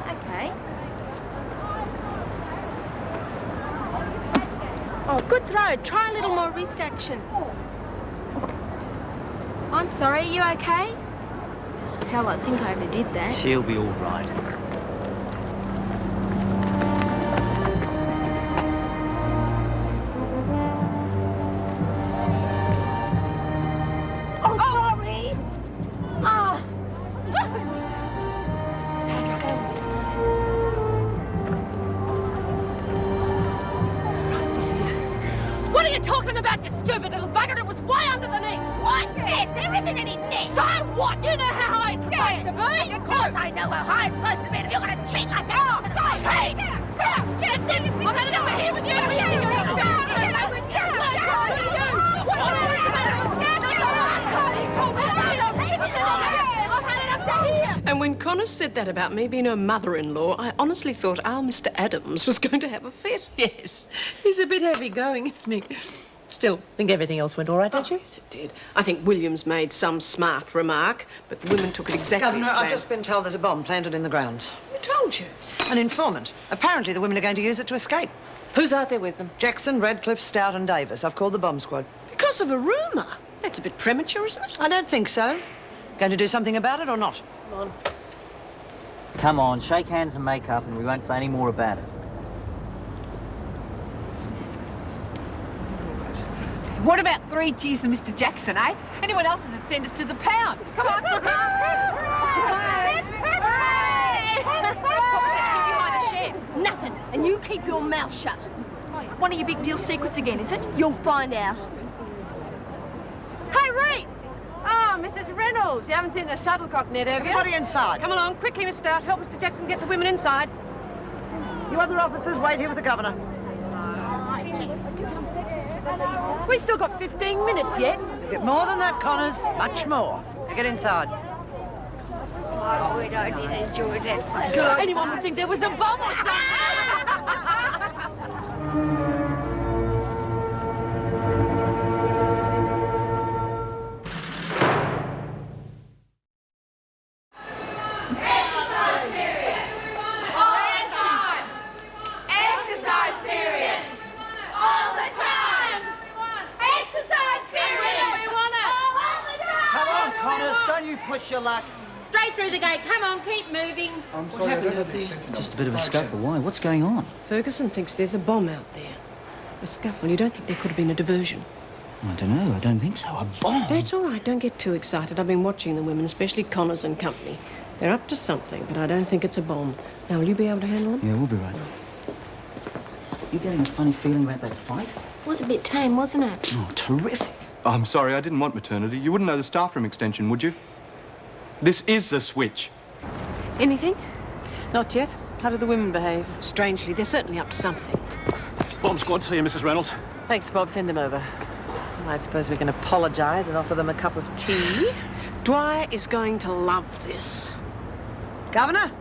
Okay. Oh, good throw. Try a little more wrist action. I'm sorry, are you okay? Hell, I think I overdid that. She'll be all right. Oh, sorry. Ah. This is it. What are you talking about, you stupid little bugger? It was way under the net. What net? There isn't any net. So what? You know how high it's supposed to be. Of course I know how high it's supposed to be. If you're going to cheat like that... Oh, cheat! That's it. I've had it over here with you. And when Connor said that about me being her mother-in-law, I honestly thought our Mr. Adams was going to have a fit. Yes, he's a bit heavy-going, isn't he? Still, think everything else went all right, don't you? Yes, it did. I think Williams made some smart remark, but the women took it exactly Governor, as planned. I've just been told there's a bomb planted in the grounds. Who told you? An informant. Apparently the women are going to use it to escape. Who's out there with them? Jackson, Radcliffe, Stout and Davis. I've called the bomb squad. Because of a rumour. That's a bit premature, isn't it? I don't think so. Going to do something about it or not? Come on. Come on, shake hands and make up and we won't say any more about it. What about 3 G's and Mr. Jackson, eh? Anyone else would send us to the pound. Come on. What was that behind the shed? Nothing. And you keep your mouth shut. One of your big deal secrets again, is it? You'll find out. Hey, Reed! Oh, Mrs. Reynolds, you haven't seen the shuttlecock net, have you? Everybody inside. Come along, quickly, Miss Stout. Help Mr. Jackson get the women inside. You other officers wait here with the governor. We still got 15 minutes yet. You'll get more than that, Connors. Much more. Now get inside. Oh, I did enjoy that fun. Anyone would think there was a bomb or something. Push your luck. Straight through the gate. Come on, keep moving. What happened out there? Just a bit of a scuffle. Why? What's going on? Ferguson thinks there's a bomb out there. A scuffle. You don't think there could have been a diversion? I don't know. I don't think so. A bomb? That's all right. Don't get too excited. I've been watching the women, especially Connors and company. They're up to something, but I don't think it's a bomb. Now, will you be able to handle them? Yeah, we'll be right. You getting a funny feeling about that fight? It was a bit tame, wasn't it? Oh, terrific. I'm sorry, I didn't want maternity. You wouldn't know the staff room extension, would you? This is the switch. Anything? Not yet. How did the women behave? Strangely, they're certainly up to something. Bomb squad's here, Mrs. Reynolds. Thanks, Bob. Send them over. I suppose we can apologise and offer them a cup of tea. Dwyer is going to love this. Governor,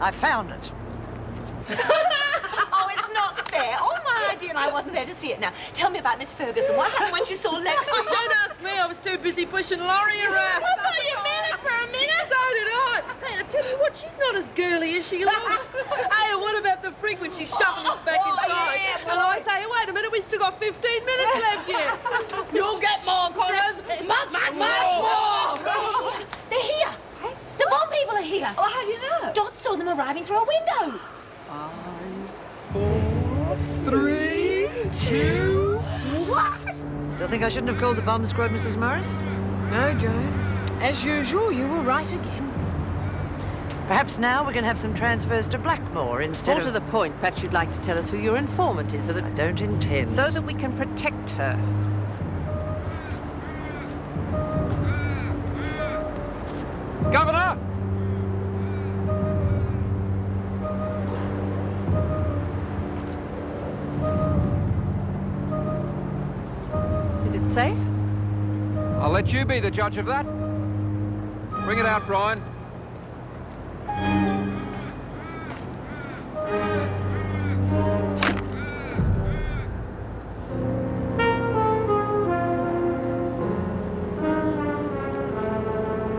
I found it. Oh, it's not fair. Oh, my idea, and I wasn't there to see it. Now, tell me about Miss Ferguson. What happened when she saw Lex? Don't ask me. I was too busy pushing Laurie around. I thought you meant it for a minute. So did I. Hey, I tell you what, she's not as girly as she looks. Hey, and what about the freak when she's shoving us back inside? yeah, And I say, wait a minute, we've still got 15 minutes left here. You'll get more, Connors. Much more. They're here. The bomb people are here. Oh, how do you know? Dot saw them arriving through a window. 5, 4, 3, 2... What? Still think I shouldn't have called the bomb squad, Mrs. Morris? No, Joan. As usual, you were right again. Perhaps now we're going to have some transfers to Blackmore instead More to the point, perhaps you'd like to tell us who your informant is, so that... I don't intend. so that we can protect her. Governor! Is it safe? I'll let you be the judge of that. Bring it out, Brian.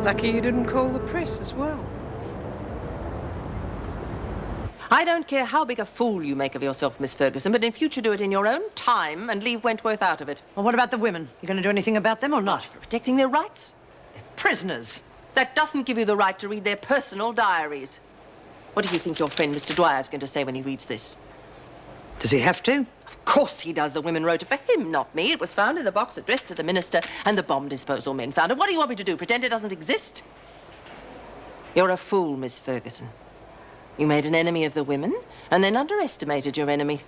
Lucky you didn't call the press as well. I don't care how big a fool you make of yourself, Miss Ferguson, but in future do it in your own time and leave Wentworth out of it. Well, what about the women? You going to do anything about them or not? For protecting their rights? They're prisoners. That doesn't give you the right to read their personal diaries. What do you think your friend Mr. Dwyer's going to say when he reads this? Does he have to? Of course he does. The women wrote it for him, not me. It was found in the box addressed to the minister, and the bomb disposal men found it. What do you want me to do, pretend it doesn't exist? You're a fool, Miss Ferguson. You made an enemy of the women, and then underestimated your enemy.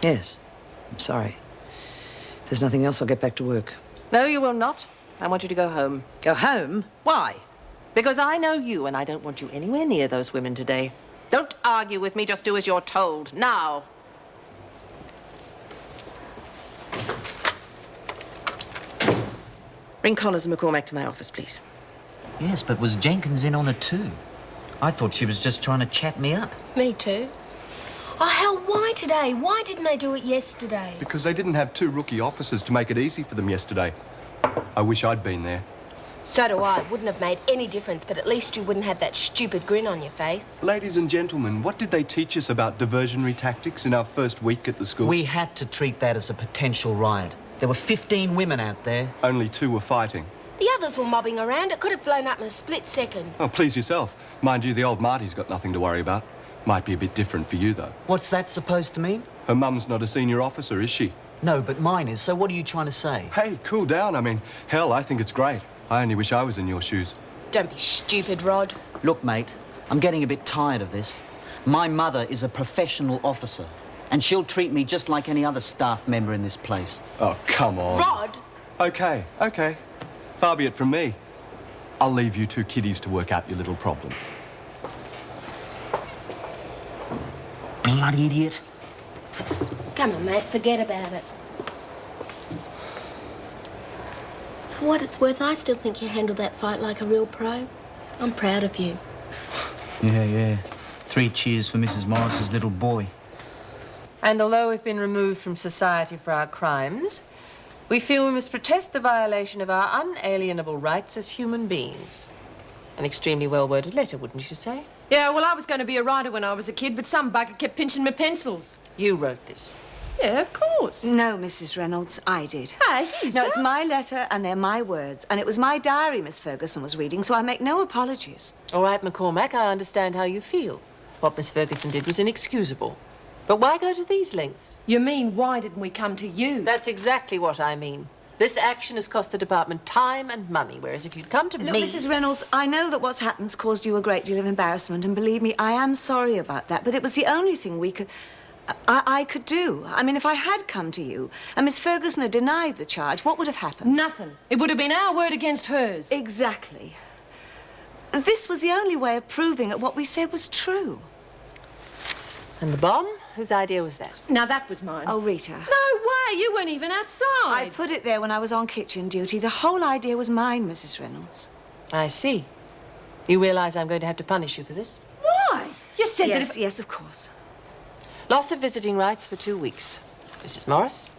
Yes. I'm sorry. If there's nothing else, I'll get back to work. No, you will not. I want you to go home. Go home? Why? Because I know you, and I don't want you anywhere near those women today. Don't argue with me, just do as you're told. Now. Bring Connors and McCormack to my office, please. Yes, but was Jenkins in on it too? I thought she was just trying to chat me up. Me too. Oh, hell, why today? Why didn't they do it yesterday? Because they didn't have 2 rookie officers to make it easy for them yesterday. I wish I'd been there. So do I. Wouldn't have made any difference, but at least you wouldn't have that stupid grin on your face. Ladies and gentlemen, what did they teach us about diversionary tactics in our first week at the school? We had to treat that as a potential riot. There were 15 women out there. Only 2 were fighting. The others were mobbing around. It could have blown up in a split second. Oh, please yourself. Mind you, the old Marty's got nothing to worry about. Might be a bit different for you, though. What's that supposed to mean? Her mum's not a senior officer, is she? No, but mine is, so what are you trying to say? Hey, cool down. I mean, hell, I think it's great. I only wish I was in your shoes. Don't be stupid, Rod. Look, mate, I'm getting a bit tired of this. My mother is a professional officer, and she'll treat me just like any other staff member in this place. Oh, come on. Rod! Okay, okay. Far be it from me. I'll leave you 2 kiddies to work out your little problem. Bloody idiot. Come on, mate, forget about it. For what it's worth, I still think you handled that fight like a real pro. I'm proud of you. Yeah. 3 cheers for Mrs. Morris's little boy. And although we've been removed from society for our crimes, we feel we must protest the violation of our unalienable rights as human beings. An extremely well-worded letter, wouldn't you say? Yeah, well, I was going to be a writer when I was a kid, but some bugger kept pinching my pencils. You wrote this. Yeah, of course. No, Mrs. Reynolds, I did. Hey, No, it's my letter and they're my words. And it was my diary Miss Ferguson was reading, so I make no apologies. All right, McCormack, I understand how you feel. What Miss Ferguson did was inexcusable. But why go to these lengths? You mean, why didn't we come to you? That's exactly what I mean. This action has cost the department time and money, whereas if you'd come to Look, me... Mrs. Reynolds, I know that what's happened's caused you a great deal of embarrassment, and believe me, I am sorry about that, but it was the only thing we could... I could do. I mean, if I had come to you and Miss Ferguson had denied the charge, what would have happened? Nothing. It would have been our word against hers. Exactly. This was the only way of proving that what we said was true. And the bomb? Whose idea was that? Now, that was mine. Oh, Rita. No way! You weren't even outside. I put it there when I was on kitchen duty. The whole idea was mine, Mrs. Reynolds. I see. You realise I'm going to have to punish you for this? Why? You said that if... Yes, of course. Loss of visiting rights for 2 weeks. Mrs. Morris?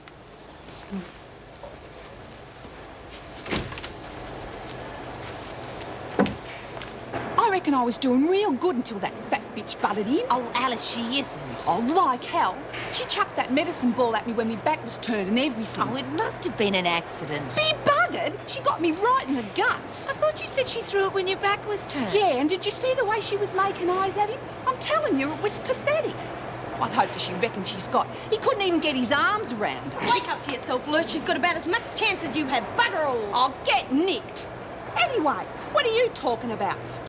I reckon I was doing real good until that fat bitch butted in. Oh, Alice, she isn't. Oh, like hell. She chucked that medicine ball at me when my back was turned and everything. Oh, it must have been an accident. Be buggered! She got me right in the guts. I thought you said she threw it when your back was turned. Yeah, and did you see the way she was making eyes at him? I'm telling you, it was pathetic. What hope does she reckon she's got? He couldn't even get his arms around her. Wake up to yourself, Lurch. She's got about as much chance as you have. Bugger all. I'll get nicked. Anyway, what are you talking about?